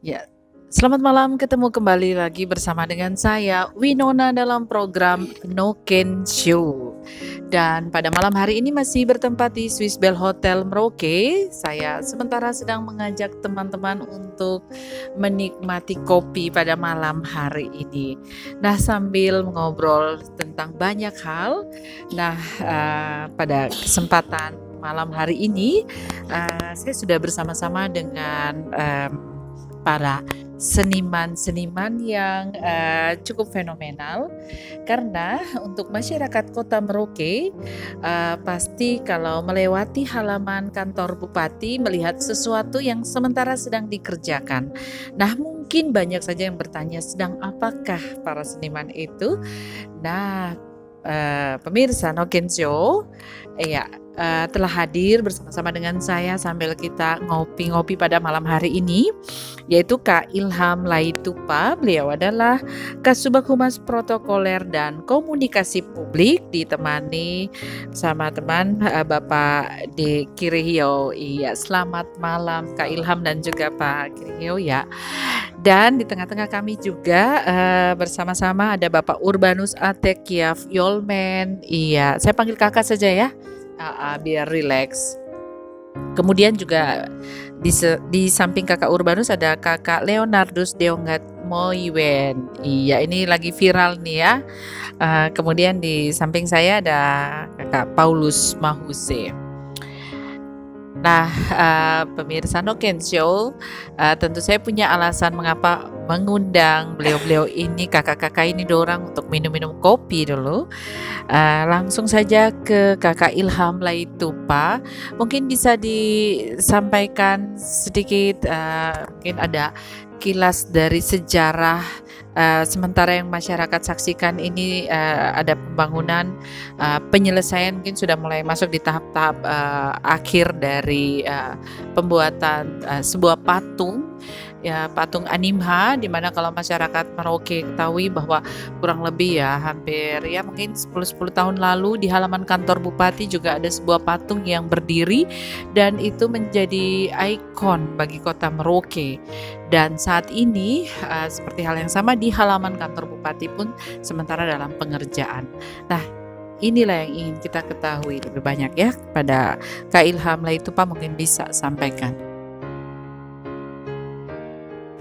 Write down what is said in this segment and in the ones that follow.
Ya, selamat malam, ketemu kembali lagi bersama dengan saya Winona dalam program No Ken Show. Dan pada malam hari ini masih bertempat di Swiss Bell Hotel Merauke. Saya sementara sedang mengajak teman-teman untuk menikmati kopi pada malam hari ini. Nah, sambil mengobrol tentang banyak hal. Nah, pada kesempatan malam hari ini saya sudah bersama-sama dengan para seniman-seniman yang cukup fenomenal, karena untuk masyarakat Kota Merauke pasti kalau melewati halaman kantor bupati melihat sesuatu yang sementara sedang dikerjakan. Nah, mungkin banyak saja yang bertanya sedang apakah para seniman itu. Nah, pemirsa Noken Show, ya, telah hadir bersama-sama dengan saya sambil kita ngopi-ngopi pada malam hari ini, yaitu Kak Ilham Laitupa. Beliau adalah Kasubag Humas Protokoler dan Komunikasi Publik, ditemani sama teman Bapak D. Kirihio. Iya, selamat malam Kak Ilham dan juga Pak Kirihio ya. Dan di tengah-tengah kami juga bersama-sama ada Bapak Urbanus Atekiaf Yolmen. Iya, saya panggil kakak saja ya, biar rileks. Kemudian juga di samping kakak Urbanus ada kakak Leonardus Deongat Moiwen. Iya, ini lagi viral nih ya. Kemudian di samping saya ada kakak Paulus Mahuse. Nah, pemirsa Noken Show, tentu saya punya alasan mengapa mengundang beliau-beliau ini, kakak-kakak ini dorang untuk minum-minum kopi dulu. Langsung saja ke Kakak Ilham Laitupa. Mungkin bisa disampaikan sedikit, mungkin ada kilas dari sejarah sementara yang masyarakat saksikan ini, ada pembangunan, penyelesaian mungkin sudah mulai masuk di tahap-tahap akhir dari pembuatan sebuah patung, ya, patung Animha, di mana kalau masyarakat Merauke ketahui bahwa kurang lebih ya hampir ya mungkin 10 tahun lalu di halaman kantor bupati juga ada sebuah patung yang berdiri dan itu menjadi ikon bagi kota Merauke. Dan saat ini seperti hal yang sama di halaman kantor bupati pun sementara dalam pengerjaan. Nah, inilah yang ingin kita ketahui lebih banyak ya pada Kak Ilham Laitupa, mungkin bisa sampaikan.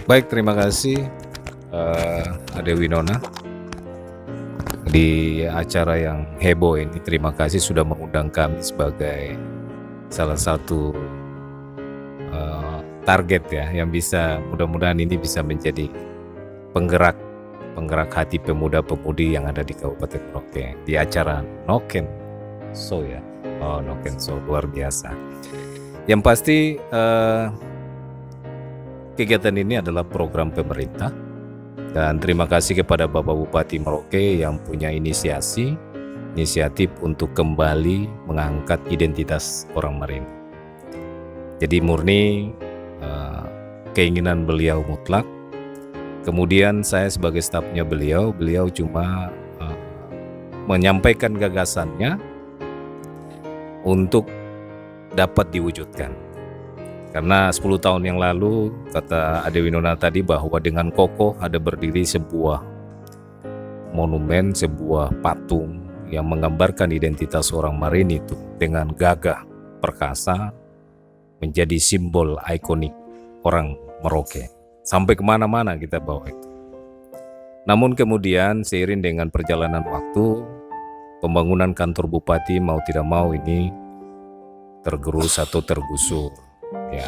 Baik, terima kasih Ade Winona di acara yang heboh ini. Terima kasih sudah mengundang kami sebagai salah satu target ya, yang bisa mudah-mudahan ini bisa menjadi penggerak hati pemuda-pemudi yang ada di Kabupaten Merauke di acara Noken Show ya. Noken Show luar biasa. Yang pasti kegiatan ini adalah program pemerintah, dan terima kasih kepada Bapak Bupati Merauke yang punya inisiatif untuk kembali mengangkat identitas orang Marin. Jadi murni keinginan beliau mutlak. Kemudian saya sebagai stafnya beliau cuma menyampaikan gagasannya untuk dapat diwujudkan. Karena 10 tahun yang lalu, kata Ade Winona tadi, bahwa dengan kokoh ada berdiri sebuah monumen, sebuah patung yang menggambarkan identitas orang Marin itu dengan gagah perkasa, menjadi simbol ikonik orang Merauke. Sampai kemana-mana kita bawa itu. Namun kemudian seiring dengan perjalanan waktu, pembangunan kantor bupati mau tidak mau ini tergerus atau tergusur. Ya,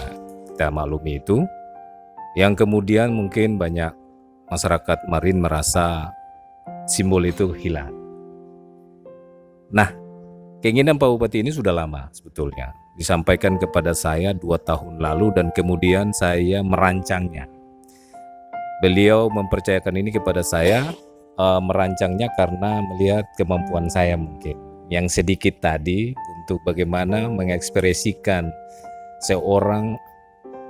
kita maklumi itu. Yang kemudian mungkin banyak masyarakat Marin merasa simbol itu hilang. Nah, keinginan Pak Bupati ini sudah lama sebetulnya. Disampaikan kepada saya 2 tahun lalu dan kemudian saya merancangnya. Beliau mempercayakan ini kepada saya, merancangnya karena melihat kemampuan saya mungkin yang sedikit tadi untuk bagaimana mengekspresikan seorang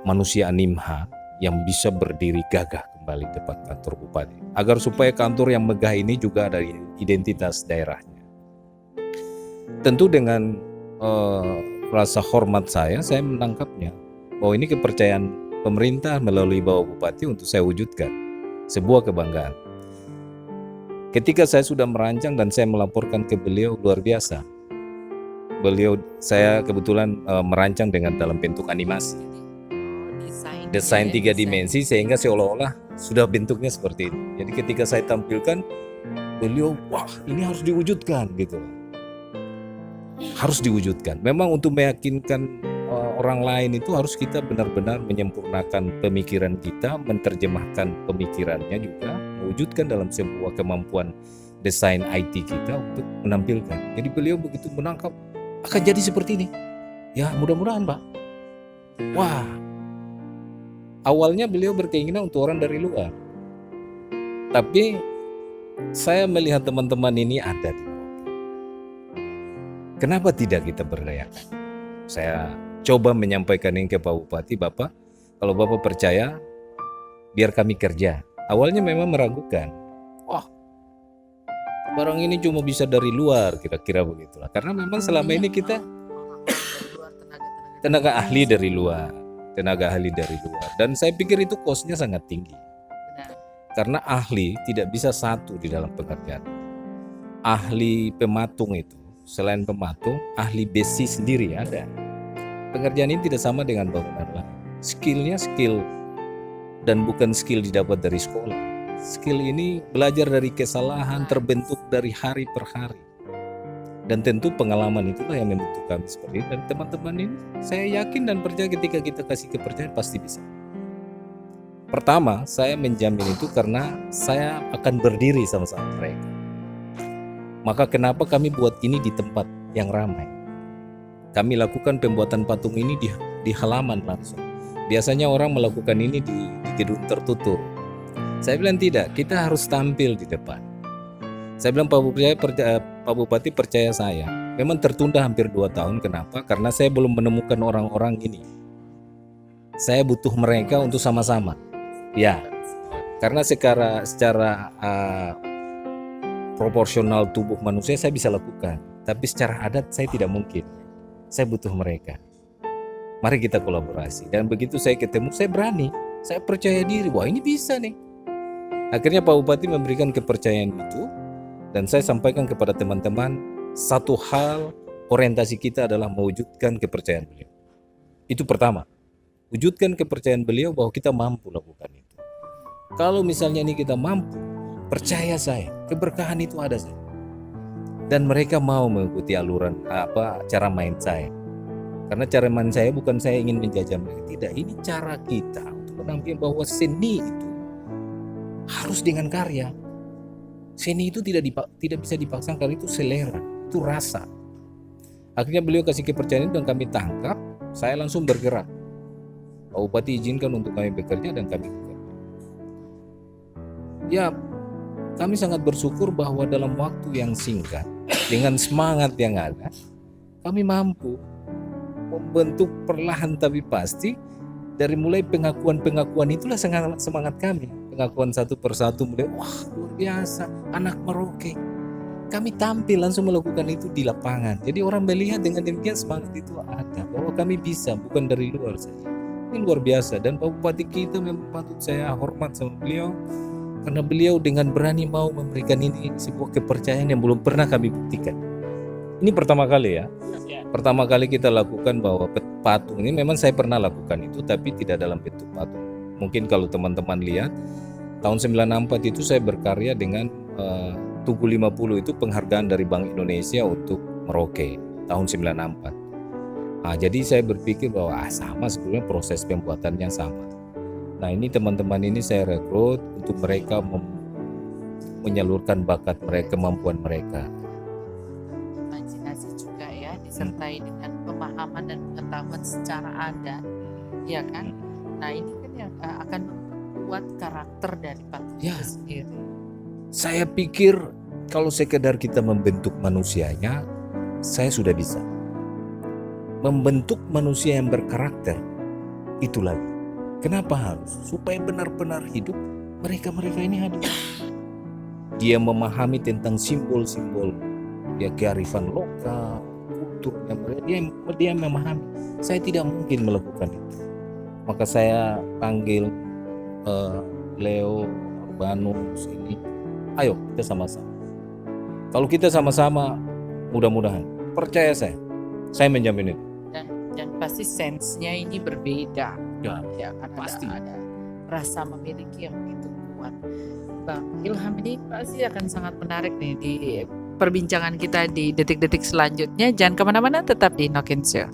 manusia Animha yang bisa berdiri gagah kembali depan kantor bupati, agar supaya kantor yang megah ini juga ada identitas daerahnya. Tentu dengan rasa hormat saya menangkapnya bahwa ini kepercayaan pemerintah melalui Bapak Bupati untuk saya wujudkan. Sebuah kebanggaan. Ketika saya sudah merancang dan saya melaporkan ke beliau, luar biasa. Saya kebetulan merancang dengan dalam bentuk animasi. Desain 3 dimensi sehingga seolah-olah sudah bentuknya seperti itu. Jadi ketika saya tampilkan, beliau, wah ini harus diwujudkan gitu. Harus diwujudkan. Memang untuk meyakinkan orang lain itu harus kita benar-benar menyempurnakan pemikiran kita, menerjemahkan pemikirannya juga, mewujudkan dalam sebuah kemampuan desain IT kita untuk menampilkan. Jadi beliau begitu menangkap, akan jadi seperti ini. Ya mudah-mudahan Pak. Wah, awalnya beliau berkeinginan untuk orang dari luar. Tapi saya melihat teman-teman ini ada di Merauke. Kenapa tidak kita berdayakan? Saya coba menyampaikan ini ke Pak Bupati, Bapak, kalau Bapak percaya, biar kami kerja. Awalnya memang meragukan. Wah, barang ini cuma bisa dari luar, kira-kira begitulah. Karena memang selama ini kita tenaga ahli dari luar. Dan saya pikir itu cost-nya sangat tinggi. Karena ahli tidak bisa satu di dalam pekerjaan. Ahli pematung itu, selain pematung, ahli besi sendiri ada. Pekerjaan ini tidak sama dengan bangunan lain. Skillnya skill dan bukan skill didapat dari sekolah. Skill ini belajar dari kesalahan, terbentuk dari hari per hari. Dan tentu pengalaman itulah yang membentuk kami seperti ini. Dan teman-teman ini saya yakin dan percaya ketika kita kasih kepercayaan pasti bisa. Pertama, saya menjamin itu karena saya akan berdiri sama-sama mereka. Maka kenapa kami buat ini di tempat yang ramai? Kami lakukan pembuatan patung ini di halaman langsung. Biasanya orang melakukan ini di gedung tertutup. Saya bilang tidak, kita harus tampil di depan. Saya bilang Pak Bupati percaya saya. Memang tertunda hampir 2 tahun. Kenapa? Karena saya belum menemukan orang-orang ini. Saya butuh mereka untuk sama-sama. Ya, karena secara proporsional tubuh manusia saya bisa lakukan. Tapi secara adat saya tidak mungkin. Saya butuh mereka. Mari kita kolaborasi. Dan begitu saya ketemu, saya berani. Saya percaya diri, wah ini bisa nih. Akhirnya Pak Bupati memberikan kepercayaan itu. Dan saya sampaikan kepada teman-teman, satu hal orientasi kita adalah mewujudkan kepercayaan beliau. Itu pertama. Wujudkan kepercayaan beliau bahwa kita mampu lakukan itu. Kalau misalnya ini kita mampu, percaya saya, keberkahan itu ada saya. Dan mereka mau mengikuti aluran cara main saya. Karena cara main saya bukan saya ingin menjajah mereka, tidak. Ini cara kita untuk menampilkan bahwa seni itu harus dengan karya. Seni itu tidak bisa dipaksakan karena itu selera, itu rasa. Akhirnya beliau kasih kepercayaan itu dan kami tangkap, saya langsung bergerak. Pak Bupati izinkan untuk kami bekerja dan kami bekerja. Ya, kami sangat bersyukur bahwa dalam waktu yang singkat, dengan semangat yang ada, kami mampu membentuk perlahan tapi pasti. Dari mulai pengakuan itulah semangat kami. Pengakuan satu persatu mulai, wah luar biasa, anak Merauke. Kami tampil langsung melakukan itu di lapangan. Jadi orang melihat dengan demikian semangat itu ada. Bahwa kami bisa, bukan dari luar saja. Ini luar biasa. Dan Pak Bupati kita memang patut saya hormat sama beliau. Karena beliau dengan berani mau memberikan ini sebuah kepercayaan yang belum pernah kami buktikan. Ini pertama kali ya. Pertama kali kita lakukan bahwa patung ini memang saya pernah lakukan itu tapi tidak dalam bentuk patung. Mungkin kalau teman-teman lihat tahun 94 itu saya berkarya dengan Tugu 50 itu penghargaan dari Bank Indonesia untuk Merauke tahun 94. Jadi saya berpikir bahwa sama sebetulnya proses pembuatannya sama. Nah ini teman-teman ini saya rekrut untuk mereka menyalurkan bakat mereka, kemampuan mereka. Imajinasi juga ya, disertai dengan pemahaman dan pengetahuan secara adat, ya kan? Nah ini kan yang akan membuat karakter dari patung itu sendiri. Saya pikir kalau sekedar kita membentuk manusianya, saya sudah bisa. Membentuk manusia yang berkarakter, itu lagi. Kenapa harus? Supaya benar-benar hidup mereka-mereka ini hadir. Dia memahami tentang simbol-simbol ya kearifan lokal, kulturnya mereka. Dia memahami. Saya tidak mungkin melakukan itu. maka saya panggil Leo, Urbanus ini, ayo kita sama-sama. Kalau kita sama-sama, mudah-mudahan, percaya saya menjamin itu. Dan pasti sense-nya ini berbeda. Ya, Kan pasti. ada rasa memiliki yang begitu kuat. Bang Ilham, ini pasti akan sangat menarik nih di perbincangan kita di detik-detik selanjutnya. Jangan kemana-mana, tetap di Noken Show.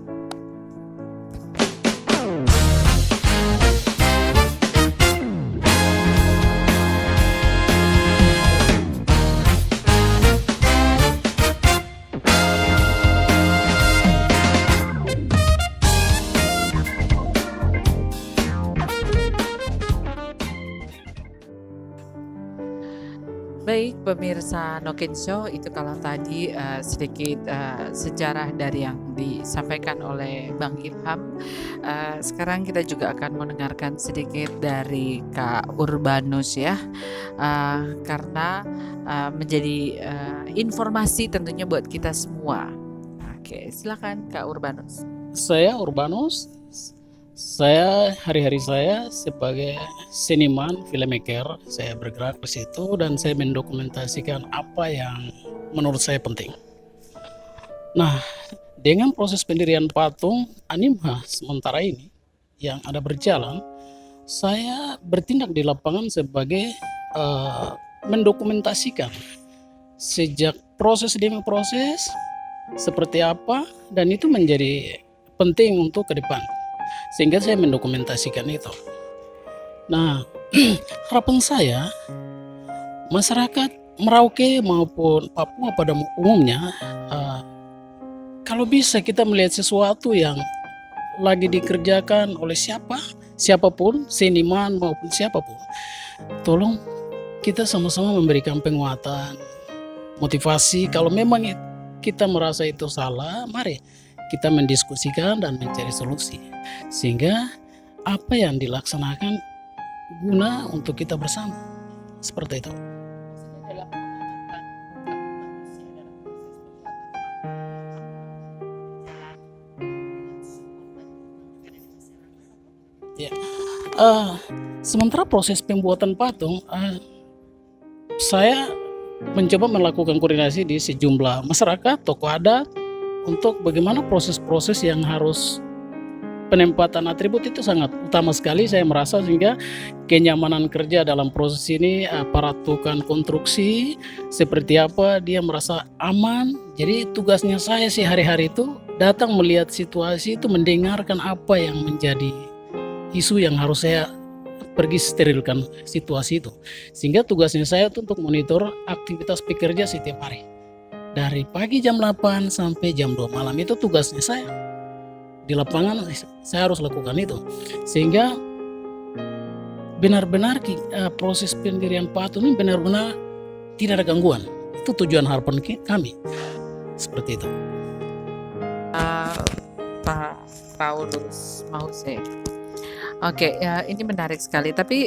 Baik pemirsa Noken Show, itu kalau tadi sedikit sejarah dari yang disampaikan oleh Bang Ilham. Sekarang kita juga akan mendengarkan sedikit dari Kak Urbanus ya, karena menjadi informasi tentunya buat kita semua. Oke, silakan Kak Urbanus. Saya Urbanus. Saya hari-hari saya sebagai seniman filmmaker, saya bergerak di situ dan saya mendokumentasikan apa yang menurut saya penting. Nah, dengan proses pendirian patung Animha sementara ini yang ada berjalan, saya bertindak di lapangan sebagai mendokumentasikan sejak proses demi proses seperti apa, dan itu menjadi penting untuk ke depan. Sehingga saya mendokumentasikan itu. Nah, harapan saya masyarakat Merauke maupun Papua pada umumnya, kalau bisa kita melihat sesuatu yang lagi dikerjakan oleh siapapun, seniman maupun siapapun, tolong kita sama-sama memberikan penguatan, motivasi. Kalau memang kita merasa itu salah, mari kita mendiskusikan dan mencari solusi, sehingga apa yang dilaksanakan guna untuk kita bersama, seperti itu. Ya, sementara proses pembuatan patung, saya mencoba melakukan koordinasi di sejumlah masyarakat, tokoh adat, untuk bagaimana proses-proses yang harus penempatan atribut itu sangat utama sekali saya merasa, sehingga kenyamanan kerja dalam proses ini, peratukan konstruksi seperti apa dia merasa aman. Jadi tugasnya saya sih hari-hari itu datang melihat situasi itu, mendengarkan apa yang menjadi isu yang harus saya pergi sterilkan situasi itu, sehingga tugasnya saya itu untuk monitor aktivitas pekerja setiap hari. Dari pagi jam 8 sampai jam 2 malam itu tugasnya saya. Di lapangan saya harus lakukan itu. Sehingga benar-benar proses pendirian patung ini benar-benar tidak ada gangguan. Itu tujuan harapan kami. Seperti itu. Pak Paulus Mause. Oke, ya, ini menarik sekali. Tapi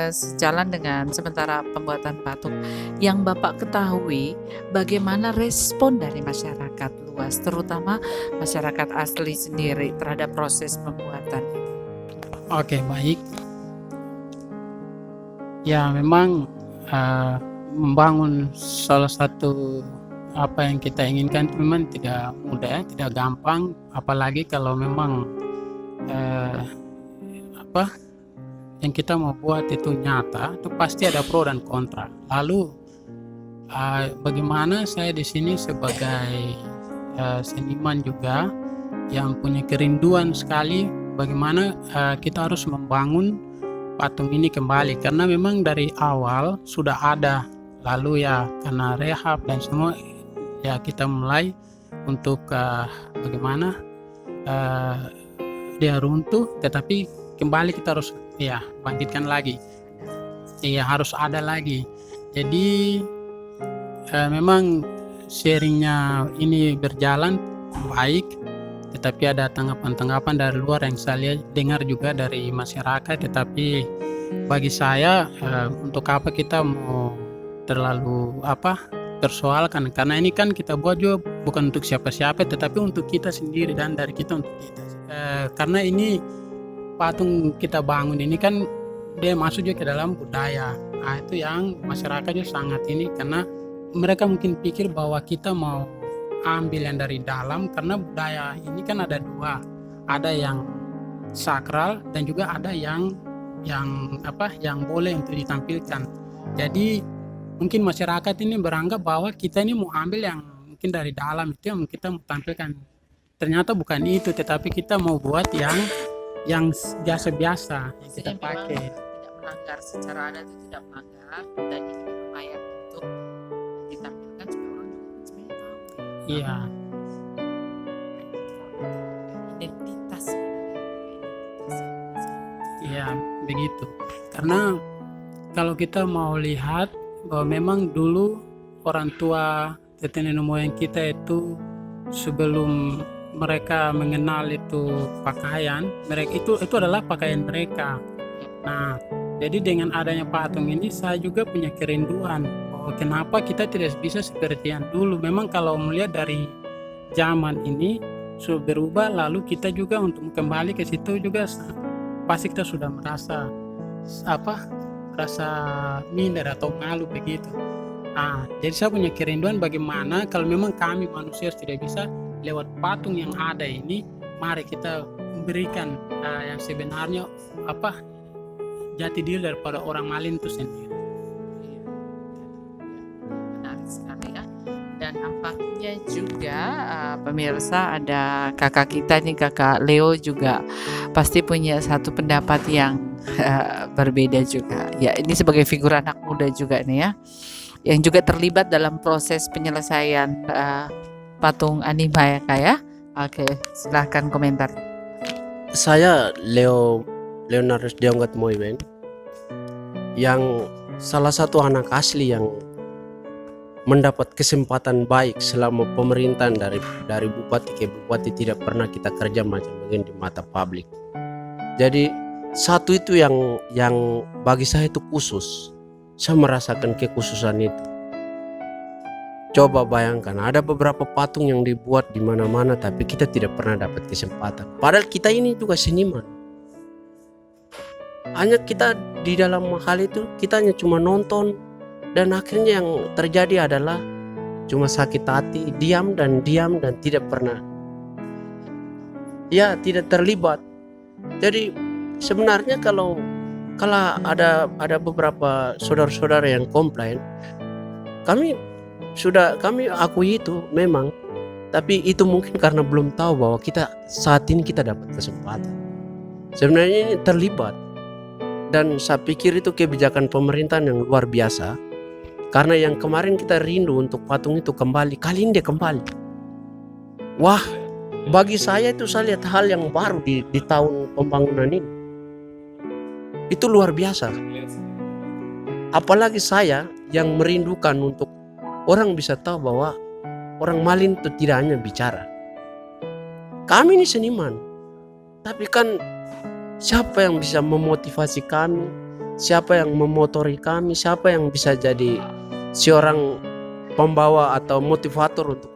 sejalan dengan sementara pembuatan patung, yang Bapak ketahui bagaimana respon dari masyarakat luas, terutama masyarakat asli sendiri terhadap proses pembuatan ini? Oke, baik. Ya, memang membangun salah satu apa yang kita inginkan memang tidak mudah, tidak gampang, apalagi kalau memang yang kita mau buat itu nyata, itu pasti ada pro dan kontra. Lalu bagaimana saya di sini sebagai seniman juga yang punya kerinduan sekali bagaimana kita harus membangun patung ini kembali, karena memang dari awal sudah ada, lalu ya karena rehab dan semua ya kita mulai untuk bagaimana dia runtuh, tetapi kembali kita harus ya bangkitkan lagi, ya harus ada lagi. Jadi memang sharingnya ini berjalan baik, tetapi ada tanggapan-tanggapan dari luar yang saya dengar juga dari masyarakat. Tetapi bagi saya untuk apa kita mau terlalu persoalkan, karena ini kan kita buat juga bukan untuk siapa-siapa, tetapi untuk kita sendiri dan dari kita untuk kita, karena ini patung kita bangun ini kan dia masuk juga ke dalam budaya. Nah, itu yang masyarakat juga sangat ini, karena mereka mungkin pikir bahwa kita mau ambil yang dari dalam, karena budaya ini kan ada dua, ada yang sakral dan juga ada yang boleh untuk ditampilkan. Jadi mungkin masyarakat ini beranggap bahwa kita ini mau ambil yang mungkin dari dalam, itu yang kita mau tampilkan. Ternyata bukan itu, tetapi kita mau buat yang biasa-biasa yang kita Maksudnya pakai. memang tidak melanggar secara adat, itu tidak melanggar, dan ini lumayan untuk ditampilkan supaya orang juga sebenarnya tahu ya. Iya, Identitas sebenarnya, identitas. iya begitu. Karena kalau kita mau lihat bahwa memang dulu orang tua nenek moyang kita itu sebelum mereka mengenal itu pakaian, mereka itu adalah pakaian mereka. Nah, jadi dengan adanya patung ini saya juga punya kerinduan bahwa kenapa kita tidak bisa seperti yang dulu. Memang kalau melihat dari zaman ini sudah berubah, lalu kita juga untuk kembali ke situ juga pasti kita sudah merasa rasa minder atau malu begitu. Nah, jadi saya punya kerinduan bagaimana kalau memang kami manusia tidak bisa lewat patung yang ada ini, mari kita memberikan yang sebenarnya jati diri daripada orang malin itu sendiri. Menarik sekali ya. Dan nampaknya juga pemirsa ada kakak kita nih, kakak Leo juga pasti punya satu pendapat yang berbeda juga. Ya, ini sebagai figur anak muda juga nih ya, yang juga terlibat dalam proses penyelesaian patung anima ya Kak ya. Oke, silahkan komentar. Saya Leonardus Dionggat Moiben, yang salah satu anak asli yang mendapat kesempatan baik selama pemerintahan dari bupati ke bupati, tidak pernah kita kerja macam begini di mata publik. Jadi satu itu yang bagi saya itu khusus. Saya merasakan kekhususan itu. Coba bayangkan, ada beberapa patung yang dibuat di mana-mana tapi kita tidak pernah dapat kesempatan. Padahal kita ini juga seniman. Hanya kita di dalam hal itu kita hanya cuma nonton, dan akhirnya yang terjadi adalah cuma sakit hati, diam dan tidak pernah tidak terlibat. Jadi sebenarnya kalau ada beberapa saudara-saudara yang komplain, kami akui itu memang, tapi itu mungkin karena belum tahu bahwa kita saat ini kita dapat kesempatan. Sebenarnya ini terlibat, dan saya pikir itu kebijakan pemerintahan yang luar biasa. Karena yang kemarin kita rindu untuk patung itu kembali, kali ini dia kembali. Wah, bagi saya itu saya lihat hal yang baru di tahun pembangunan ini. Itu luar biasa. Apalagi saya yang merindukan untuk orang bisa tahu bahwa orang Malin itu tidak hanya bicara. Kami ini seniman, tapi kan siapa yang bisa memotivasi kami, siapa yang memotori kami, siapa yang bisa jadi seorang pembawa atau motivator untuk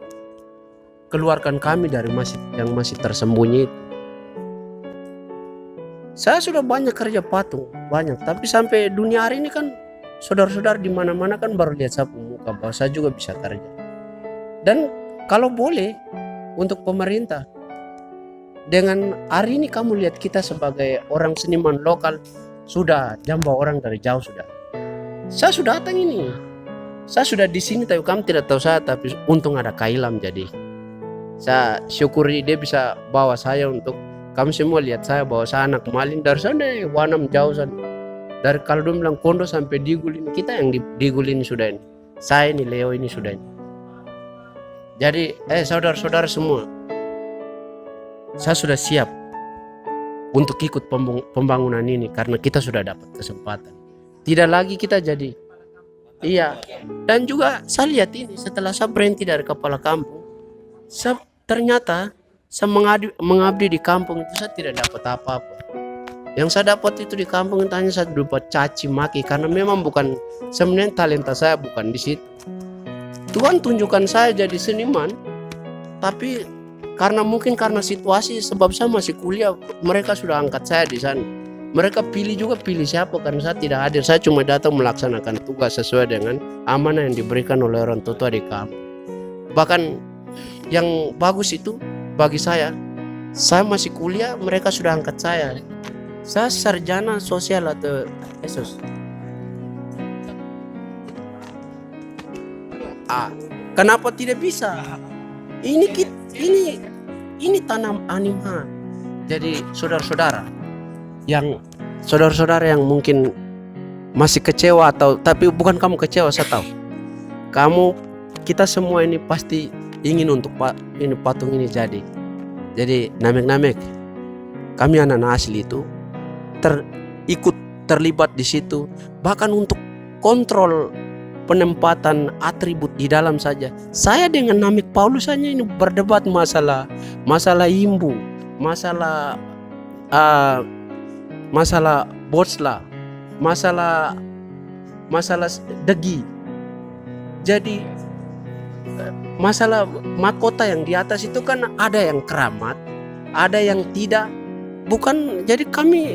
keluarkan kami dari yang masih tersembunyi itu. Saya sudah banyak kerja patung, banyak, tapi sampai dunia hari ini kan saudara-saudara di mana-mana kan baru lihat saya muka bahwa saya juga bisa kerja. Dan kalau boleh untuk pemerintah, dengan hari ini kamu lihat kita sebagai orang seniman lokal, sudah jambau orang dari jauh sudah. Saya sudah datang ini, saya sudah di sini, tapi kamu tidak tahu saya, tapi untung ada Kailam, jadi saya syukuri dia bisa bawa saya untuk kamu semua lihat saya bahwa saya anak Malin dari sana, Wanam jauh sana. Dari kalau dia bilang Kondo sampai Digul ini, kita yang di Digul ini sudah ini. Saya ini Leo ini sudah ini. Jadi saudara-saudara semua, saya sudah siap untuk ikut pembangunan ini karena kita sudah dapat kesempatan. Tidak lagi kita jadi dan juga saya lihat ini setelah saya berhenti dari kepala kampung, ternyata saya mengabdi di kampung itu saya tidak dapat apa-apa. Yang saya dapat itu di kampung itu hanya saya dapat caci maki, karena memang bukan, sebenarnya talenta saya bukan di situ. Tuhan tunjukkan saya jadi seniman, tapi karena mungkin karena situasi, sebab saya masih kuliah, mereka sudah angkat saya di sana. Mereka pilih siapa karena saya tidak hadir. Saya cuma datang melaksanakan tugas sesuai dengan amanah yang diberikan oleh orang tua di kampung. Bahkan yang bagus itu bagi saya masih kuliah, mereka sudah angkat saya. Saya sarjana sosial atau esos. Kenapa tidak bisa? Ini tanam anima. Jadi saudara-saudara yang mungkin masih kecewa tapi bukan kamu kecewa, saya tahu. Kita semua ini pasti ingin untuk patung ini jadi. Jadi namek-namek. Kami anak-anak asli itu ikut terlibat di situ, bahkan untuk kontrol penempatan atribut di dalam saja. Saya dengan Namik Paulus hanya ini berdebat masalah imbu, masalah botsla, masalah degi. Jadi masalah mahkota yang di atas itu kan ada yang keramat, ada yang tidak. Bukan, jadi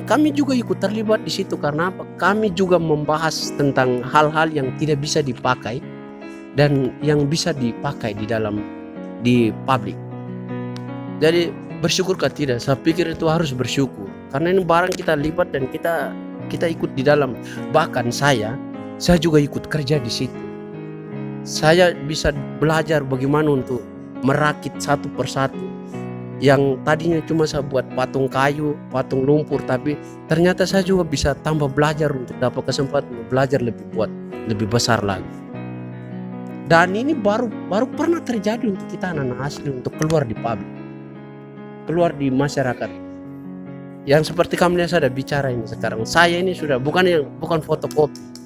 kami juga ikut terlibat di situ karena apa? Kami juga membahas tentang hal-hal yang tidak bisa dipakai dan yang bisa dipakai di publik. Jadi bersyukurkah tidak? Saya pikir itu harus bersyukur karena ini barang kita libat dan kita ikut di dalam. Bahkan saya juga ikut kerja di situ. Saya bisa belajar bagaimana untuk merakit satu persatu. Yang tadinya cuma saya buat patung kayu, patung lumpur, tapi ternyata saya juga bisa tambah belajar untuk dapat kesempatan belajar lebih besar lagi. Dan ini baru pernah terjadi untuk kita anak-anak asli untuk keluar di publik, keluar di masyarakat. Yang seperti kamu lihat saya ada bicara ini sekarang. Saya ini sudah bukan fotokopi.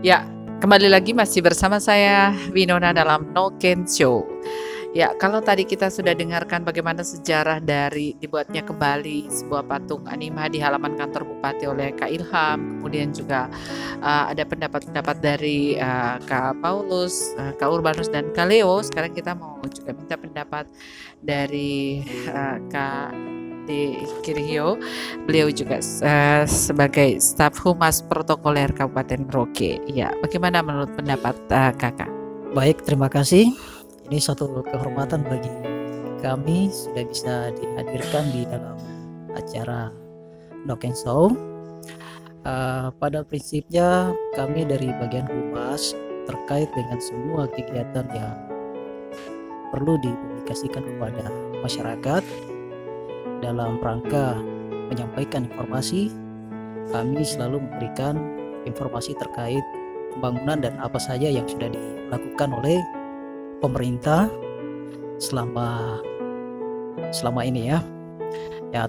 Ya, kembali lagi masih bersama saya Winona dalam No Ken Show. Ya, kalau tadi kita sudah dengarkan bagaimana sejarah dari dibuatnya kembali sebuah patung anima di halaman kantor bupati oleh Kak Ilham, kemudian juga ada pendapat-pendapat dari Kak Paulus, Kak Urbanus dan Kak Leo. Sekarang kita mau juga minta pendapat dari Kak di Kirihio. Beliau juga sebagai staf humas protokoler Kabupaten Merauke. Ya, bagaimana menurut pendapat Kakak? Baik, terima kasih. Ini satu kehormatan bagi kami sudah bisa dihadirkan di dalam acara Noken Show. Pada prinsipnya kami dari bagian humas terkait dengan semua kegiatan yang perlu dipublikasikan kepada masyarakat dalam rangka menyampaikan informasi. Kami selalu memberikan informasi terkait pembangunan dan apa saja yang sudah dilakukan oleh pemerintah selama ini ya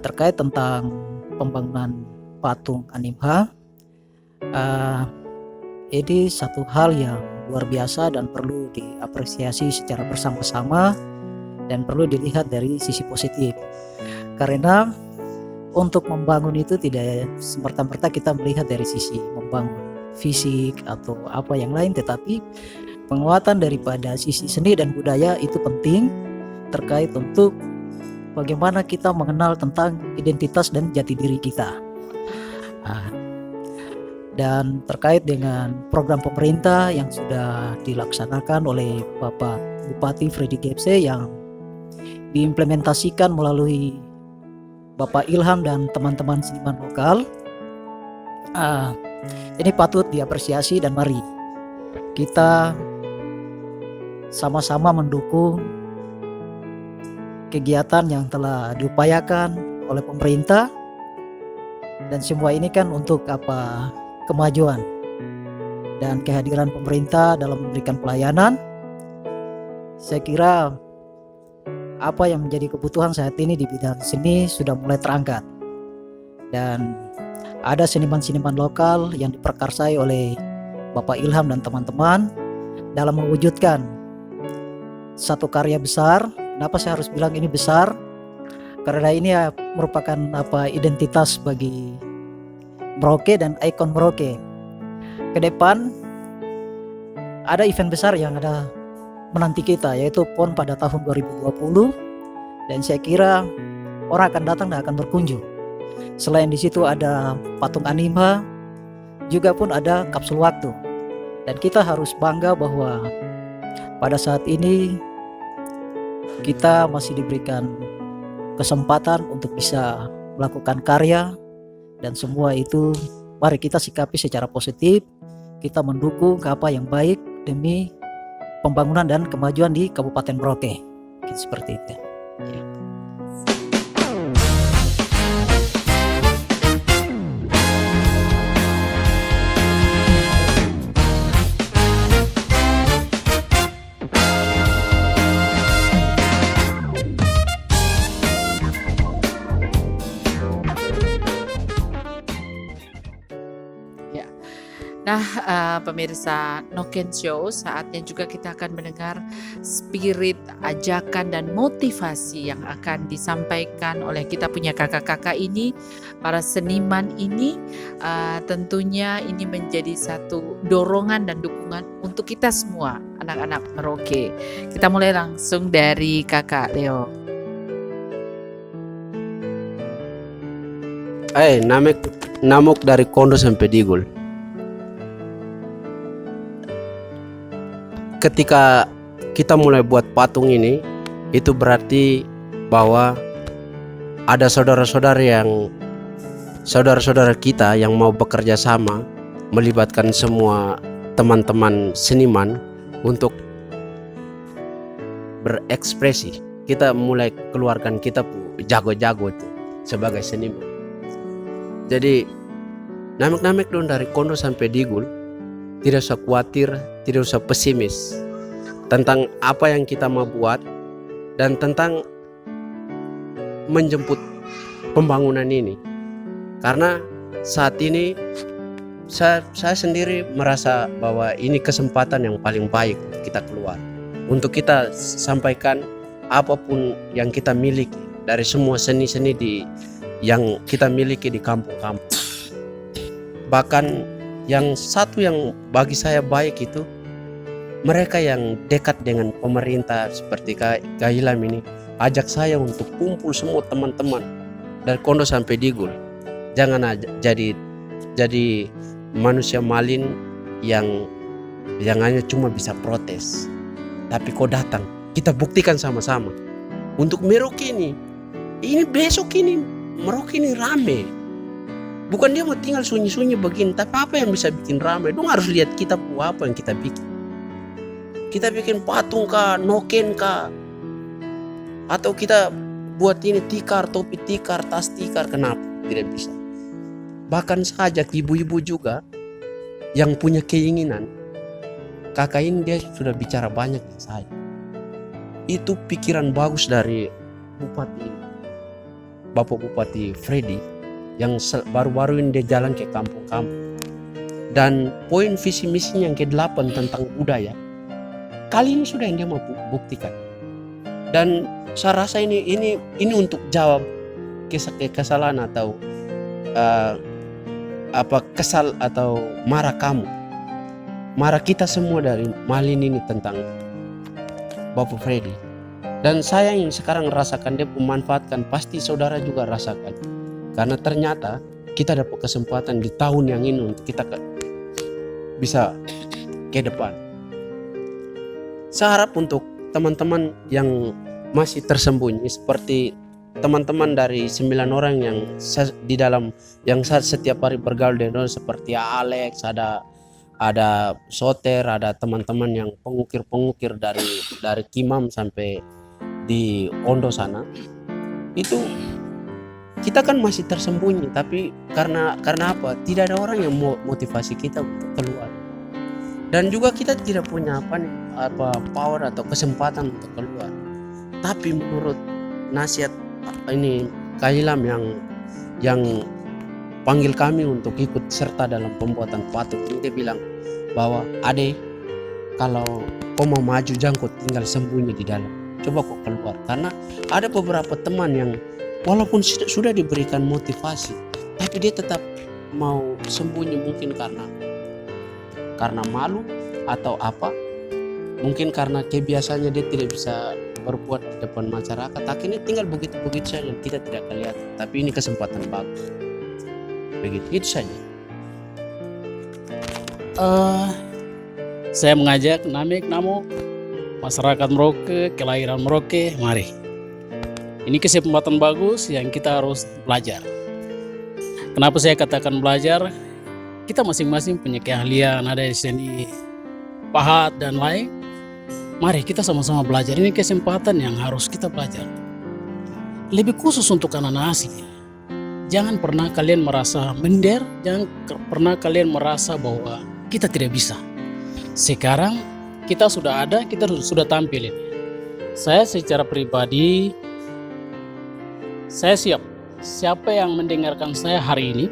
terkait tentang pembangunan patung Animha. Ini satu hal yang luar biasa dan perlu diapresiasi secara bersama-sama dan perlu dilihat dari sisi positif, karena untuk membangun itu tidak semerta-merta kita melihat dari sisi membangun fisik atau apa yang lain, tetapi penguatan daripada sisi seni dan budaya itu penting terkait untuk bagaimana kita mengenal tentang identitas dan jati diri kita. Dan terkait dengan program pemerintah yang sudah dilaksanakan oleh Bapak Bupati Freddy Gebse yang diimplementasikan melalui Bapak Ilham dan teman-teman seniman lokal, ini patut diapresiasi dan mari kita sama-sama mendukung kegiatan yang telah diupayakan oleh pemerintah, dan semua ini kan untuk kemajuan dan kehadiran pemerintah dalam memberikan pelayanan. Saya kira apa yang menjadi kebutuhan saat ini di bidang seni sudah mulai terangkat, dan ada seniman-seniman lokal yang diperkarsai oleh Bapak Ilham dan teman-teman dalam mewujudkan satu karya besar. Kenapa saya harus bilang ini besar? Karena ini ya merupakan identitas bagi Merauke dan ikon Merauke. Ke depan ada event besar yang ada menanti kita, yaitu PON pada tahun 2020, dan saya kira orang akan datang dan akan berkunjung. Selain di situ ada patung anima, juga pun ada kapsul waktu. Dan kita harus bangga bahwa pada saat ini kita masih diberikan kesempatan untuk bisa melakukan karya, dan semua itu mari kita sikapi secara positif. Kita mendukung apa yang baik demi pembangunan dan kemajuan di Kabupaten Merauke. Seperti itu. Ya. Nah, pemirsa Noken Show, saatnya juga kita akan mendengar spirit, ajakan, dan motivasi yang akan disampaikan oleh kita punya kakak-kakak ini, para seniman ini. Tentunya ini menjadi satu dorongan dan dukungan untuk kita semua, anak-anak Merauke. Kita mulai langsung dari kakak Leo. Namuk dari Kondo sampai Digul. Ketika kita mulai buat patung ini, itu berarti bahwa ada saudara-saudara kita yang mau bekerja sama, melibatkan semua teman-teman seniman untuk berekspresi. Kita mulai keluarkan kita jago-jago itu sebagai seniman. Jadi namek-namek dong dari Kondo sampai Digul, tidak usah khawatir, tidak usah pesimis tentang apa yang kita mau buat dan tentang menjemput pembangunan ini. Karena saat ini saya sendiri merasa bahwa ini kesempatan yang paling baik untuk kita keluar, untuk kita sampaikan apapun yang kita miliki dari semua seni-seni yang kita miliki di kampung-kampung. Bahkan yang satu yang bagi saya baik itu mereka yang dekat dengan pemerintah seperti Kak Ilham ini ajak saya untuk kumpul semua teman-teman dari Kondo sampai Digul. Jangan jadi manusia malin yang hanya cuma bisa protes. Tapi kau datang, kita buktikan sama-sama untuk Merauke ini. Ini besok ini Merauke ini rame. Bukan dia mau tinggal sunyi-sunyi begini, tapi apa yang bisa bikin ramai? Dong harus lihat kita apa yang kita bikin. Kita bikin patung kah, noken kah, atau kita buat ini tikar, topi tikar, tas tikar, kenapa tidak bisa? Bahkan saja ibu-ibu juga yang punya keinginan. Kakak ini dia sudah bicara banyak dengan saya. Itu pikiran bagus dari Bapak Bupati Freddy, yang baru-baru ini dia jalan ke kampung-kampung. Dan poin visi misinya yang ke-8 tentang budaya, kali ini sudah yang dia mau buktikan. Dan saya rasa ini untuk jawab kesalahan atau kesal atau marah kamu, marah kita semua dari Malin ini tentang Bapak Freddy. Dan saya yang sekarang rasakan dia memanfaatkan, pasti saudara juga rasakan. Karena ternyata kita dapat kesempatan di tahun yang ini untuk kita bisa ke depan. Saya harap untuk teman-teman yang masih tersembunyi, seperti teman-teman dari 9 orang yang di dalam yang setiap hari bergaul dengan seperti Alex, ada Soter, ada teman-teman yang pengukir-pengukir dari Kimam sampai di Ondo sana. Itu kita kan masih tersembunyi, tapi karena apa? Tidak ada orang yang mau motivasi kita untuk keluar. Dan juga kita tidak punya power atau kesempatan untuk keluar. Tapi menurut nasihat ini Kak Ilham yang panggil kami untuk ikut serta dalam pembuatan patung. Dia bilang bahwa Ade, kalau kau mau maju jangan kau tinggal sembunyi di dalam, coba kau keluar. Karena ada beberapa teman yang walaupun sudah diberikan motivasi, tapi dia tetap mau sembunyi, mungkin karena malu atau apa, mungkin karena kebiasaannya dia tidak bisa berbuat di depan masyarakat. Akhirnya tinggal begitu-begitu saja, kita tidak kelihatan. Tapi ini kesempatan bagus. Begitu itu saja. Saya mengajak Namo masyarakat Merauke, kelahiran Merauke, mari. Ini kesempatan bagus yang kita harus belajar. Kenapa saya katakan belajar? Kita masing-masing punya keahlian, ada di seni pahat dan lain. Mari kita sama-sama belajar. Ini kesempatan yang harus kita belajar. Lebih khusus untuk anak-anak asing. Jangan pernah kalian merasa minder, jangan pernah kalian merasa bahwa kita tidak bisa. Sekarang kita sudah ada, kita sudah tampil ini. Saya secara pribadi, saya siap. Siapa yang mendengarkan saya hari ini,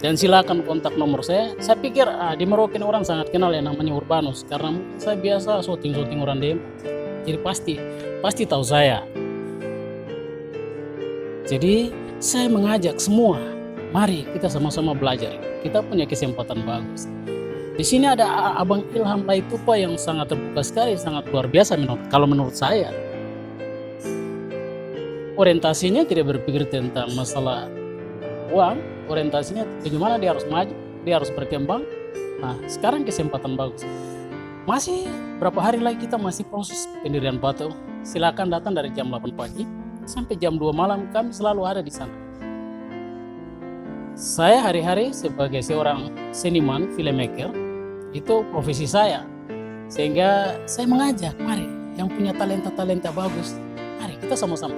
dan silakan kontak nomor saya. Saya pikir di Merauke orang sangat kenal yang namanya Urbanus, karena saya biasa syuting orang demo. Jadi pasti tahu saya. Jadi saya mengajak semua, mari kita sama-sama belajar. Kita punya kesempatan bagus. Di sini ada Abang Ilham Laitupa yang sangat terbuka sekali, sangat luar biasa kalau menurut saya. Orientasinya tidak berpikir tentang masalah uang, orientasinya bagaimana dia harus maju, dia harus berkembang. Nah, sekarang kesempatan bagus. Masih berapa hari lagi kita masih proses pendirian patung. Silakan datang dari jam 8 pagi sampai jam 2 malam, kami selalu ada di sana. Saya hari-hari sebagai seorang seniman, filmmaker, itu profesi saya. Sehingga saya mengajak, mari yang punya talenta-talenta bagus, mari kita sama-sama.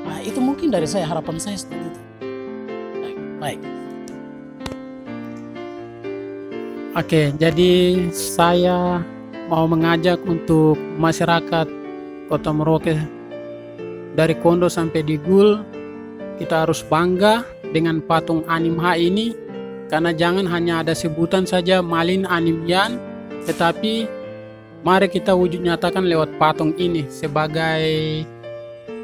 Nah, itu mungkin dari saya, harapan saya seperti itu. Baik. Oke, jadi saya mau mengajak untuk masyarakat Kota Merauke dari Kondo sampai di Gul, kita harus bangga dengan patung Animha ini, karena jangan hanya ada sebutan saja Malin Animian, tetapi mari kita wujud nyatakan lewat patung ini sebagai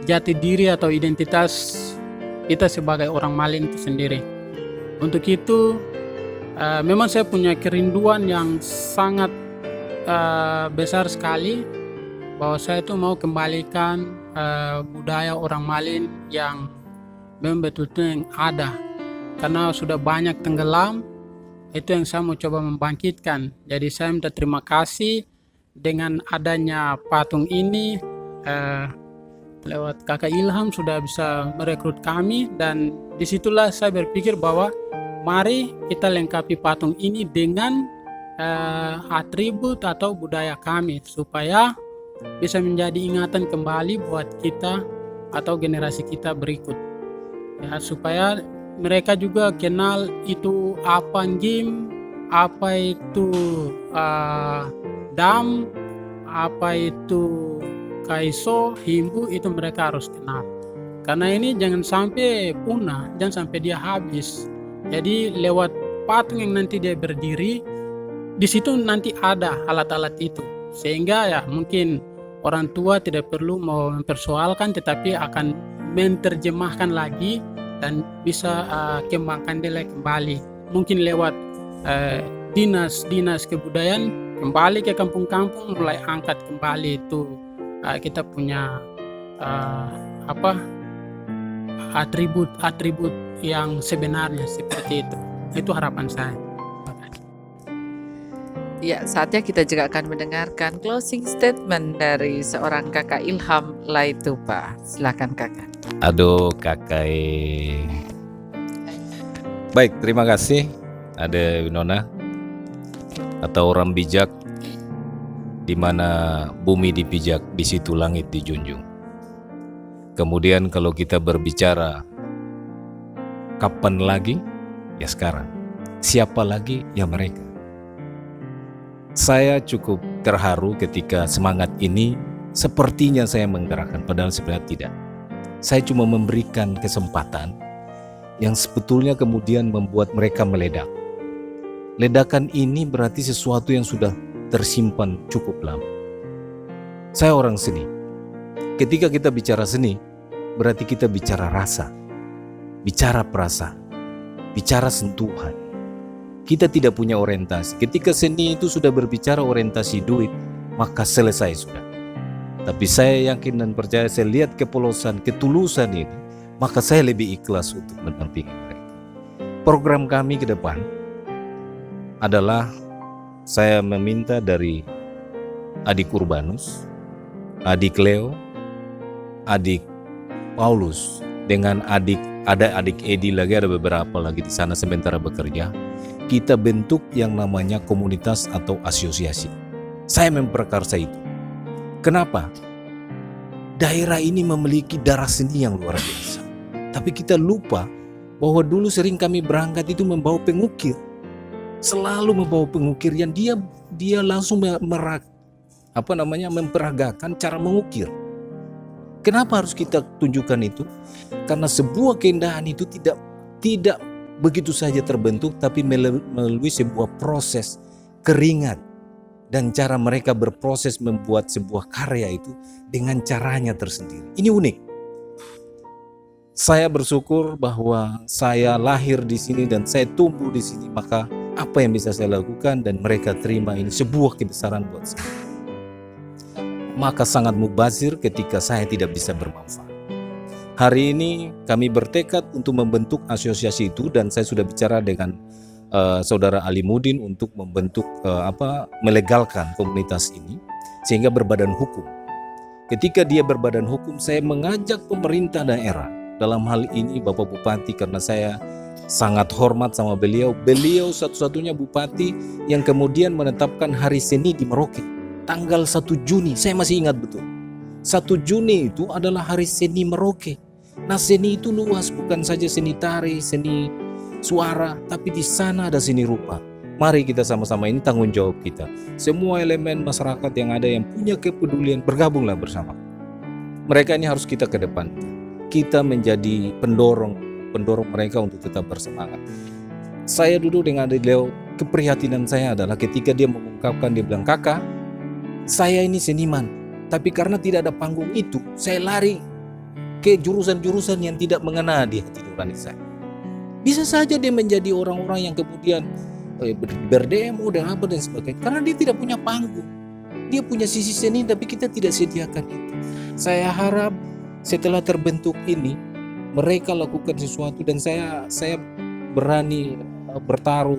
jati diri atau identitas kita sebagai orang Malin itu sendiri. Untuk itu memang saya punya kerinduan yang sangat besar sekali bahwa saya itu mau kembalikan budaya orang Malin yang memang betul-betul yang ada, karena sudah banyak tenggelam. Itu yang saya mau coba membangkitkan. Jadi saya minta terima kasih dengan adanya patung ini, lewat Kakak Ilham sudah bisa merekrut kami, dan disitulah saya berpikir bahwa mari kita lengkapi patung ini dengan atribut atau budaya kami supaya bisa menjadi ingatan kembali buat kita atau generasi kita berikut, ya, supaya mereka juga kenal itu apa game, apa itu dam, apa itu kaiso, himbu, itu mereka harus kenal. Karena ini jangan sampai punah, jangan sampai dia habis. Jadi lewat patung yang nanti dia berdiri, di situ nanti ada alat-alat itu. Sehingga ya mungkin orang tua tidak perlu mau mempersoalkan, tetapi akan menerjemahkan lagi dan bisa kembangkan dia kembali. Mungkin lewat dinas kebudayaan kembali ke kampung-kampung, mulai angkat kembali itu kita punya atribut yang sebenarnya seperti itu. Itu harapan saya. Ya, saatnya kita juga akan mendengarkan closing statement dari seorang Kakak Ilham Laitupa. Silakan Kakak. Aduh kakak. Baik, terima kasih Ade Winona, atau orang bijak, di mana bumi dipijak, di situ langit dijunjung. Kemudian kalau kita berbicara kapan lagi, ya sekarang. Siapa lagi, ya mereka. Saya cukup terharu ketika semangat ini sepertinya saya menggerakkan, padahal sebenarnya tidak. Saya cuma memberikan kesempatan yang sebetulnya kemudian membuat mereka meledak. Ledakan ini berarti sesuatu yang sudah tersimpan cukup lama. Saya orang seni. Ketika kita bicara seni, berarti kita bicara rasa, bicara perasaan, bicara sentuhan. Kita tidak punya orientasi. Ketika seni itu sudah berbicara orientasi duit, maka selesai sudah. Tapi saya yakin dan percaya, saya lihat kepolosan, ketulusan ini, maka saya lebih ikhlas untuk mendampingi mereka. Program kami ke depan adalah saya meminta dari adik Urbanus, adik Leo, adik Paulus, dengan ada adik Edi lagi, ada beberapa lagi di sana sementara bekerja. Kita bentuk yang namanya komunitas atau asosiasi. Saya memperkarsa itu. Kenapa? Daerah ini memiliki darah seni yang luar biasa. Tapi kita lupa bahwa dulu sering kami berangkat itu membawa pengukir. Selalu membawa pengukir yang dia langsung memperagakan cara mengukir. Kenapa harus kita tunjukkan itu? Karena sebuah keindahan itu tidak begitu saja terbentuk, tapi melalui sebuah proses keringat dan cara mereka berproses membuat sebuah karya itu dengan caranya tersendiri. Ini unik. Saya bersyukur bahwa saya lahir di sini dan saya tumbuh di sini, maka apa yang bisa saya lakukan dan mereka terima ini sebuah kebesaran buat saya. Maka sangat mubazir ketika saya tidak bisa bermanfaat. Hari ini kami bertekad untuk membentuk asosiasi itu, dan saya sudah bicara dengan Saudara Alimudin untuk membentuk melegalkan komunitas ini sehingga berbadan hukum. Ketika dia berbadan hukum, saya mengajak pemerintah daerah, dalam hal ini Bapak Bupati, karena saya sangat hormat sama beliau. Beliau satu-satunya bupati yang kemudian menetapkan Hari Seni di Merauke tanggal 1 Juni. Saya masih ingat betul. 1 Juni itu adalah Hari Seni Merauke. Nah, seni itu luas, bukan saja seni tari, seni suara, tapi di sana ada seni rupa. Mari kita sama-sama, ini tanggung jawab kita. Semua elemen masyarakat yang ada yang punya kepedulian, bergabunglah bersama. Mereka ini harus kita ke depan. Kita menjadi pendorong mereka untuk tetap bersemangat. Saya duduk dengan adik Leo, keprihatinan saya adalah ketika dia mengungkapkan, dia bilang, "Kakak, saya ini seniman, tapi karena tidak ada panggung itu, saya lari ke jurusan-jurusan yang tidak mengena di hati nurani saya." Bisa saja dia menjadi orang-orang yang kemudian berdemo dan apa dan sebagainya, karena dia tidak punya panggung. Dia punya sisi seni, tapi kita tidak sediakan itu. Saya harap setelah terbentuk ini, mereka lakukan sesuatu, dan saya berani bertaruh,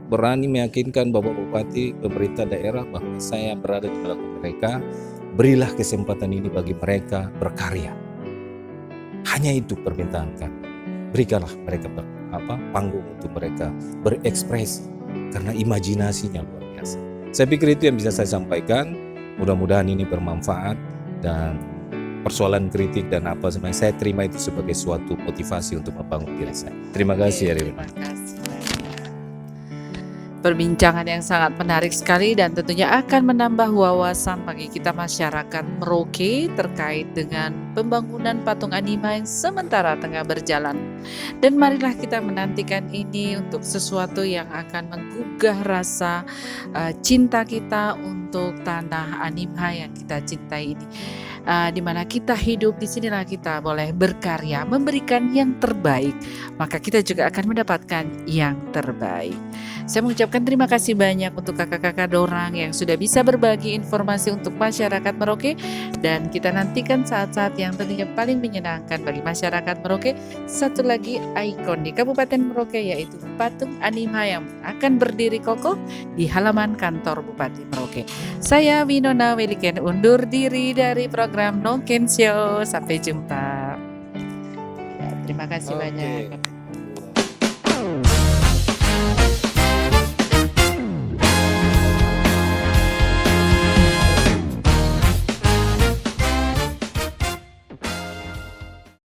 berani meyakinkan Bapak Bupati, pemerintah daerah, bahwa saya berada di belakang mereka. Berilah kesempatan ini bagi mereka berkarya. Hanya itu permintaan kami. Berikanlah mereka panggung untuk mereka berekspresi, karena imajinasinya luar biasa. Saya pikir itu yang bisa saya sampaikan. Mudah-mudahan ini bermanfaat, dan persoalan kritik dan apa sebenarnya saya terima itu sebagai suatu motivasi untuk membangun diri saya. Terima kasih. Terima kasih. Perbincangan yang sangat menarik sekali, dan tentunya akan menambah wawasan bagi kita masyarakat Merauke terkait dengan pembangunan patung anima yang sementara tengah berjalan. Dan marilah kita menantikan ini untuk sesuatu yang akan menggugah rasa cinta kita untuk tanah anima yang kita cintai ini. Di mana kita hidup, di sinilah kita boleh berkarya, memberikan yang terbaik, maka kita juga akan mendapatkan yang terbaik. Saya mengucapkan terima kasih banyak untuk kakak-kakak Dorang yang sudah bisa berbagi informasi untuk masyarakat Merauke, dan kita nantikan saat-saat yang tentunya paling menyenangkan bagi masyarakat Merauke. Satu lagi ikon di Kabupaten Merauke, yaitu patung anima yang akan berdiri kokoh di halaman kantor Bupati Merauke. Saya Winona Weliken undur diri dari program No Ken Show. Sampai jumpa. Ya, terima kasih banyak.